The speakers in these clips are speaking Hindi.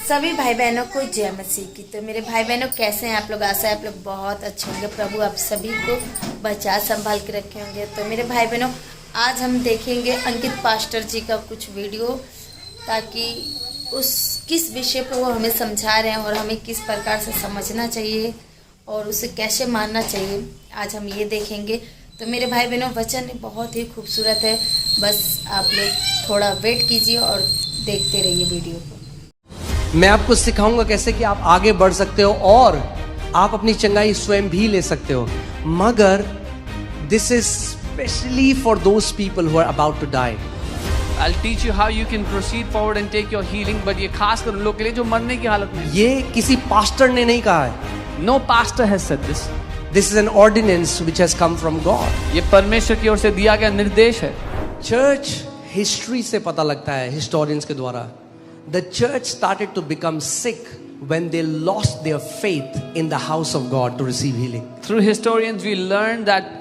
सभी भाई बहनों को जय मसीह की। तो मेरे भाई बहनों कैसे हैं आप लोग? आशा है आप लोग बहुत अच्छे होंगे। प्रभु आप सभी को बचा संभाल के रखे होंगे। तो मेरे भाई बहनों आज हम देखेंगे अंकित पास्टर जी का कुछ वीडियो, ताकि उस किस विषय पर वो हमें समझा रहे हैं और हमें किस प्रकार से समझना चाहिए और उसे कैसे मानना चाहिए, आज हम ये देखेंगे। तो मेरे भाई बहनों वचन बहुत ही खूबसूरत है, बस आप लोग थोड़ा वेट कीजिए और देखते रहिए वीडियो को। मैं आपको सिखाऊंगा कैसे कि आप आगे बढ़ सकते हो और आप अपनी चंगाई स्वयं भी ले सकते हो, मगर this is specially for those people who are about to die. I'll teach you how you can proceed forward and take your healing, but ये खास कर उन लोगों के लिए जो मरने की हालत में। ये किसी पास्टर ने नहीं कहा है। No pastor has said this. This is an ordinance which has come from God. ये परमेश्वर की ओर से दिया गया निर्देश है। चर्च हिस्ट्री से पता लगता है, हिस्टोरियंस के द्वारा, the church started to become sick when they lost their faith in the house of God to receive healing. Through historians we learned that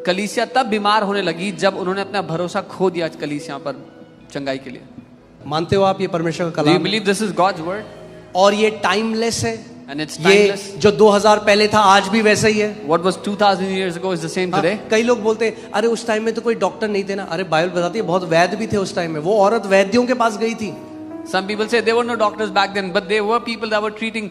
कलीसिया तब बीमार होने लगी जब उन्होंने अपना भरोसा खो दिया कलीसिया पर चंगाई के लिए। मानते हो आप ये परमेश्वर का Do you Kalam? believe this is God's word? और ये टाइमलेस है। And it's ये timeless. जो 2000 पहले था आज भी वैसा ही है। What was 2000 years ago is the same today. कई लोग बोलते हैं अरे उस टाइम में तो कोई डॉक्टर नहीं थे ना। अरे बाइबल बताती है बहुत वैद्य भी थे उस टाइम में। वो औरत वैद्यों के पास गई थी। Some people say there were no doctors back then, but there were people that were treating.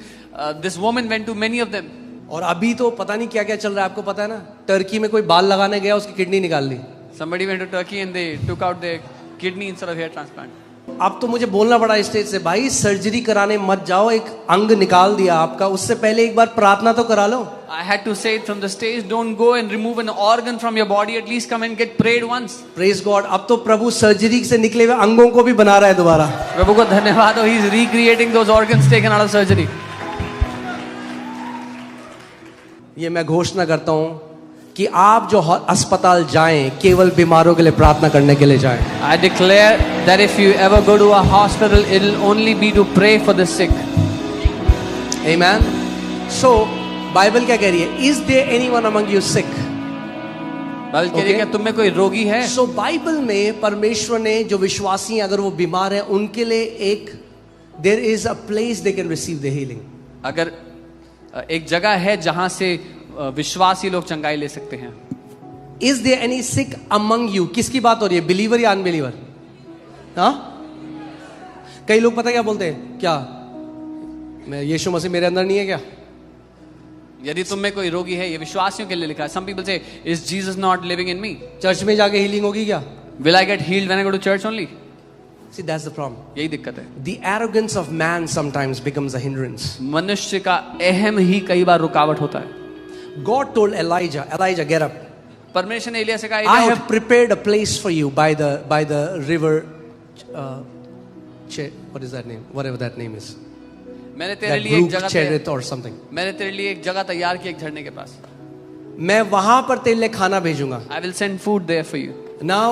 This woman went to many of them. और अभी तो पता नहीं क्या क्या चल रहा है, आपको पता है ना? टर्की में कोई बाल लगाने गया, उसकी किडनी निकाल ली। Somebody went to Turkey and they took out their kidney instead of hair transplant. अब तो मुझे बोलना पड़ा स्टेज से, भाई सर्जरी कराने मत जाओ, एक अंग निकाल दिया आपका, उससे पहले एक बार प्रार्थना तो करा लो। I had to say it from the stage, don't go and remove an organ from your body, at least come and get prayed once. Praise God। अब तो प्रभु सर्जरी से निकले हुए अंगों को भी बना रहा है दोबारा। प्रभु को धन्यवाद हो, he is recreating those organs taken out of surgery. ये मैं घोषणा करता हूं कि आप जो अस्पताल जाएं केवल बीमारों के लिए प्रार्थना करने के लिए जाएं। I declare that if you ever go to a hospital, it'll only be to pray for the sick. Amen. So Bible क्या कह रही है? Is there anyone among you sick? Bible कह रही है क्या तुम में कोई रोगी है? So बाइबल में परमेश्वर ने जो विश्वासी हैं अगर वो बीमार हैं उनके लिए एक there is a place they can receive the healing. अगर एक जगह है जहां से विश्वासी लोग चंगाई ले सकते हैं। Is there any sick among you? किसकी बात हो रही है, बिलीवर या अनबिलीवर? हाँ, कई लोग पता क्या बोलते हैं, क्या मैं यीशु मसीह मेरे अंदर नहीं है क्या? यदि तुम में कोई रोगी है, ये विश्वासियों के लिए लिखा है। Some people say, is Jesus not living in me? Church में जाके हीलिंग होगी क्या? Will I get healed when I go to church only? See, that's the problem. यही दिक्कत है। The arrogance of man sometimes becomes a hindrance. मनुष्य का अहम ही कई बार रुकावट होता है। God told Elijah, get up. परमेश्वर ने एलिया से कहा, I have prepared a place for you by the river. What is that name? Whatever that name is. मैंने तेरे That लिए एक brook, जगह Cherith or something. मैंने तेरे लिए एक जगह तैयार की एक झरने के पास। मैं वहां पर तेरे लिए खाना भेजूंगा। I will send food there for you. Now,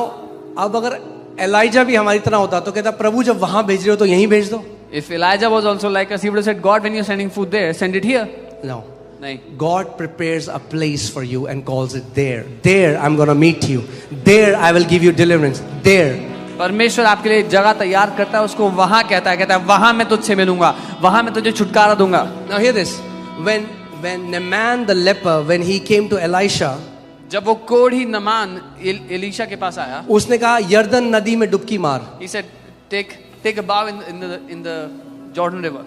अब अगर एलाइजा भी हमारी तरह होता तो कहता प्रभु जब वहां भेज रहे हो तो यहीं भेज दो। If Elijah was also like us, he would have said, God, when you're sending food there, send it here. No. नहीं। God prepares a place for you and calls it there. There I'm going to meet you. There I will give you deliverance. There. परमेश्वर आपके लिए एक जगह तैयार करता है, उसको वहां कहता है वहां मैं तुझसे मिलूंगा, वहां मैं तुझे छुटकारा दूंगा। Now hear this. When Naaman the leper, when he came to Elisha, जब वो कोढ़ी नमान एलीशा के पास आया, उसने कहा यर्दन नदी में डुबकी मार। He said, take a bow in the Jordan River.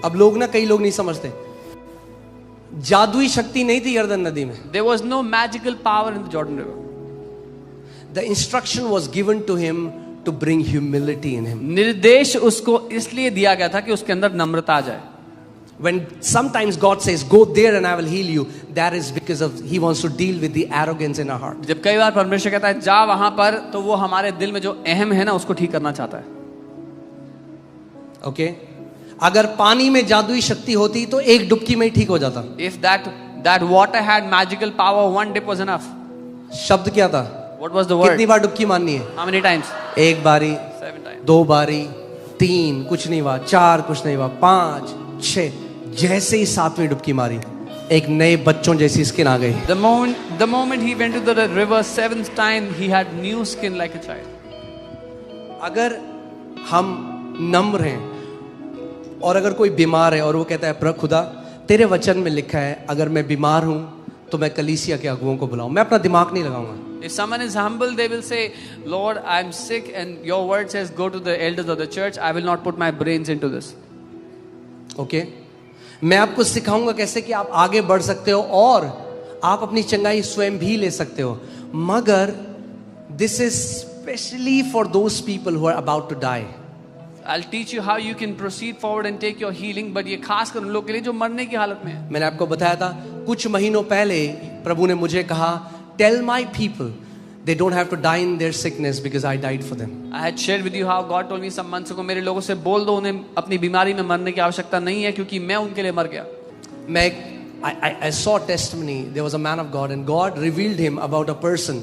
अब लोग ना, कई लोग नहीं समझते, जादुई शक्ति नहीं थी यर्दन नदी में। There was no magical power in the Jordan River. The instruction was given to him to bring humility in him. निर्देश उसको इसलिए दिया गया था कि उसके अंदर नम्रता आ जाए। When sometimes God says go there and I will heal you, that is because of he wants to deal with the arrogance in our heart. जब कई बार परमेश्वर कहता है जा वहां पर, तो वो हमारे दिल में जो अहम है ना उसको ठीक करना चाहता है। Okay? अगर पानी में जादुई शक्ति होती तो एक डुबकी में ही ठीक हो जाता। If that water had magical power, one dip was enough. शब्द क्या था? What was the word? कितनी बार डुबकी मारनी है? How many times? एक बारी, 7 times. 2 बारी, 3 कुछ नहीं हुआ, 4 कुछ नहीं हुआ, 5 6, जैसे ही 7वीं डुबकी मारी एक नए बच्चों जैसी स्किन आ गई। The moment he went to the river 7th time, he had new skin like a child. अगर हम नम्र हैं और अगर कोई बीमार है और वो कहता है प्रभु खुदा तेरे वचन में लिखा है अगर मैं बीमार हूं तो मैं कलीसिया के अगुओं को बुलाऊं, मैं अपना दिमाग नहीं लगाऊंगा. If someone is humble, they will say, Lord, I'm sick and your word says go to the elders of the church. I will not put my brains into this. Okay मैं आपको सिखाऊंगा कैसे कि आप आगे बढ़ सकते हो और आप अपनी चंगाई स्वयं भी ले सकते हो, मगर this is specially for those people who are about to die. I'll teach you how you can proceed forward and take your healing, but ये खास कर उन लोगों के लिए जो मरने की हालत में है. मैंने आपको बताया था कुछ महीनों पहले प्रभु ने मुझे कहा tell my people they don't have to die in their sickness because I died for them. I had shared with you how God told me some months ago, मेरे लोगों से बोल दो उन्हें अपनी बीमारी में मरने की आवश्यकता नहीं है क्योंकि मैं उनके लिए मर गया. I saw testimony. There was a man of God and God revealed him about a person.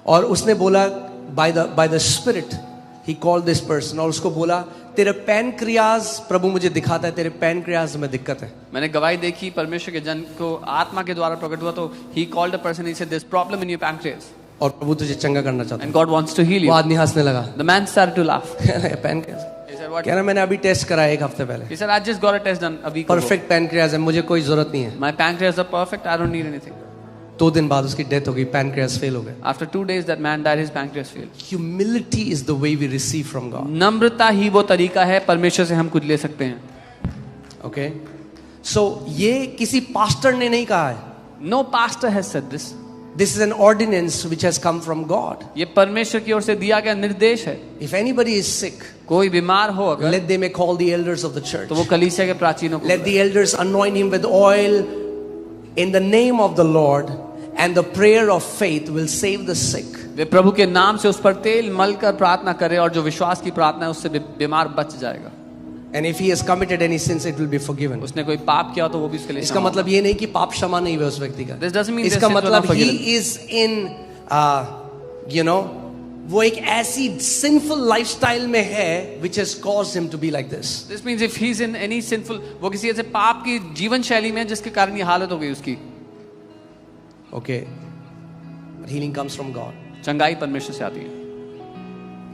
और उसने बोला by the Spirit he called this person और उसको बोला तेरे पैनक्रियाज प्रभु मुझे दिखाता है तेरे पैनक्रियाज में दिक्कत है. मैंने गवाही देखी परमेश्वर के जन को आत्मा के द्वारा प्रकट हुआ तो he called a person, he said there's problem in your pancreas और प्रभु तुझे चंगा करना चाहता है. and God wants to heal वो you. आदमी हंसने लगा. The man started to laugh. Pancreas He said what? कह रहा मैंने अभी टेस्ट कराया एक हफ्ते पहले. He said I just got a test done a week ago. Perfect pancreas है मुझे कोई जरूरत नहीं है. My pancreas are perfect. I don't need anything. 2 दिन बाद उसकी डेथ हो गई, पैनक्रियाज फेल हो गए. After 2 days that man died, his pancreas failed. Humility is the way we receive from God. नम्रता ही वो तरीका है परमेश्वर से हम कुछ ले सकते हैं. Okay? So ये किसी पास्टर ने नहीं कहा है. No pastor has said this. This is an ordinance which has come from God. ये परमेश्वर की ओर से दिया गया निर्देश है. If anybody is sick, कोई बीमार हो अगर let them call the elders of the church. तो वो कलीसिया के प्राचीनों को Let the elders anoint him with oil in the name of the Lord, and the prayer of faith will save the sick. वे प्रभु के नाम से उस पर तेल मल कर प्रार्थना करें और जो विश्वास की प्रार्थना है उससे बीमार बच जाएगा. And if he has committed any sins, it will be forgiven. उसने कोई पाप किया तो वो भी उसके लिए इसका मतलब ये नहीं कि पाप क्षमा नहीं हुआ उस व्यक्ति का. This doesn't mean इसका their sins were not मतलब he forgiven. is in वो एक ऐसी sinful lifestyle में है which has caused him to be like this. This means if he's in any sinful, वो किसी ऐसे पाप की जीवन शैली में जिसके कारण ये हालत हो गई उसकी. Okay, but healing comes from God, चंगाई परमेश्वर से आती है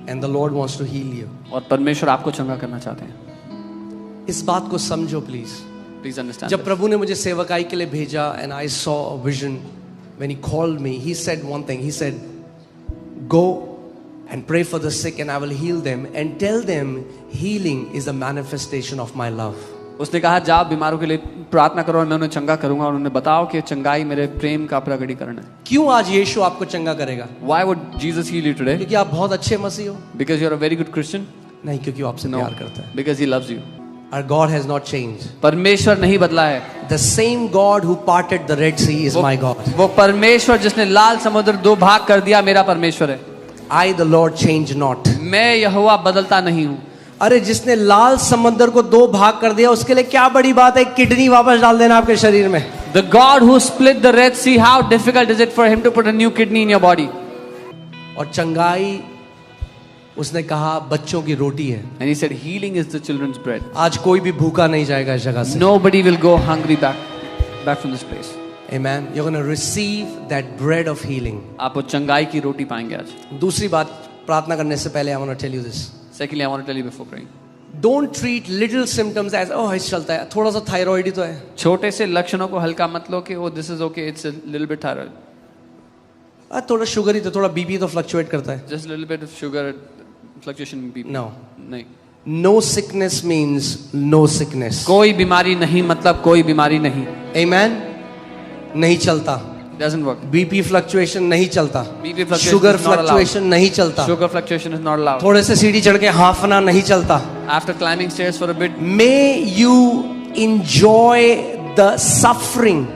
and the Lord wants to heal you. और परमेश्वर आपको चंगा करना चाहते हैं. इस बात को समझो प्लीज. Please understand. जब प्रभु ने मुझे सेवकाई के लिए भेजा and I saw a vision when he called me, he said one thing. He said, "Go and pray for the sick and I will heal them and tell them healing is a manifestation of my love." उसने कहा जाओ बीमारों के लिए प्रार्थना करो और मैं उन्हें चंगा करूंगा और उन्हें बताओ कि चंगाई मेरे प्रेम का प्रकटीकरण है. क्यों आज यीशु आपको चंगा करेगा? Why would Jesus heal you today? क्योंकि आप बहुत अच्छे मसीह हो? Because you're a very good Christian? नहीं, क्योंकि वो आपसे No. प्यार करता है. Because he loves you. Our God has not changed. परमेश्वर नहीं बदला है. The same God who parted the Red Sea is my God. वो परमेश्वर जिसने लाल समुद्र 2 भाग कर दिया मेरा परमेश्वर है. I the Lord change not. मैं यहोवा बदलता नहीं हूँ. अरे जिसने लाल समंदर को 2 भाग कर दिया उसके लिए क्या बड़ी बात है किडनी वापस डाल देना आपके शरीर में. The God who split the Red Sea, how difficult is it for him to put a new kidney in your body? और चंगाई उसने कहा बच्चों की रोटी है. And he said healing is the children's bread. आज कोई भी भूखा नहीं जाएगा इस जगह से. Nobody will go hungry back from this place. Amen. You're going to receive that bread of healing. आप वो चंगाई की रोटी पाएंगे आज. दूसरी बात प्रार्थना करने से पहले I want to tell you this. Secondly, I want to tell you before praying. Don't treat little symptoms as oh इस चलता है थोड़ा सा थायराइड ही तो है. छोटे से लक्षणों को हल्का मत लो कि oh this is okay, it's a little bit thyroid. थोड़ा शुगर ही तो थोड़ा बीपी तो फ्लक्चुएट करता है. Just a little bit of sugar fluctuation in BP. No. नहीं. No sickness means no sickness. कोई बीमारी नहीं मतलब कोई बीमारी नहीं. Amen. नहीं चलता. Doesn't work. बीपी फ्लक्चुएशन नहीं चलता. BP fluctuation sugar is not allowed. Fluctuation नहीं चलता. Sugar fluctuation is not allowed. थोड़े से सीढ़ी चढ़ के हाफना नहीं चलता. After climbing stairs for a bit, May you enjoy the suffering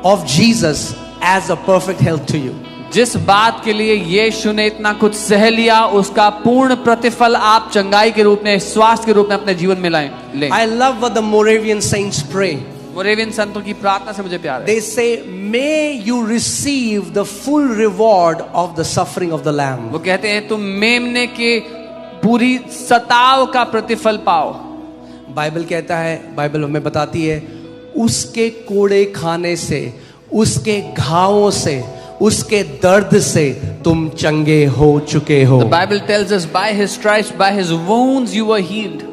of Jesus as a perfect health to you. जिस बात के लिए यीशु ने इतना कुछ सह लिया उसका पूर्ण प्रतिफल आप चंगाई के रूप में स्वास्थ्य के रूप में अपने जीवन में लें. I love what the Moravian saints pray. मोरेवियन संतों की प्रार्थना से मुझे प्यार है. They say, may you receive the full reward of the suffering of the Lamb. वो कहते हैं तुम मेमने के पूरी सताव का प्रतिफल पाओ. बाइबल कहता है, बाइबल हमें बताती है, उसके कोड़े खाने से, उसके घावों से, उसके दर्द से तुम चंगे हो चुके हो. The Bible tells us by his stripes, by his wounds you were healed.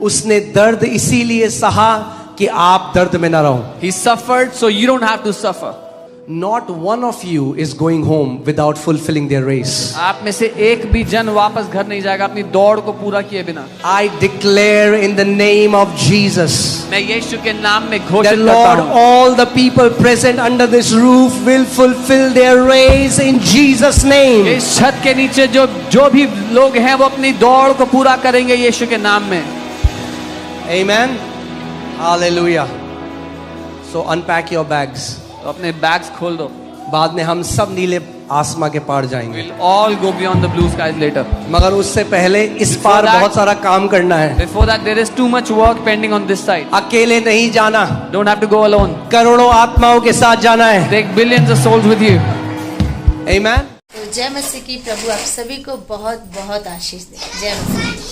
उसने दर्द इसीलिए सहा कि आप दर्द में ना रहो. He suffered so you don't have to suffer. Not one of you is going home without fulfilling their race. आप में से एक भी जन वापस घर नहीं जाएगा अपनी दौड़ को पूरा किए बिना. I declare in the name of Jesus मैं यीशु के नाम में that घोषित करता Lord, हूँ all the people present under this roof will fulfill their race in Jesus' name. इस छत के नीचे जो भी लोग हैं वो अपनी दौड़ को पूरा करेंगे यीशु के नाम में. Amen. Hallelujah. So unpack your bags. तो अपने बैग्स खोल दो. बाद में हम सब नीले आसमां के पार जाएंगे. We'll all go beyond the blue skies later. मगर उससे पहले इस पार that- बहुत सारा काम करना है. Before that there is too much work pending on this side. अकेले नहीं जाना, Don't have to go alone. करोड़ों आत्माओं के साथ जाना है. Take billions of souls with you. Amen. तो जय मसीह की. प्रभु आप सभी को बहुत बहुत आशीष दे. जय मसीह.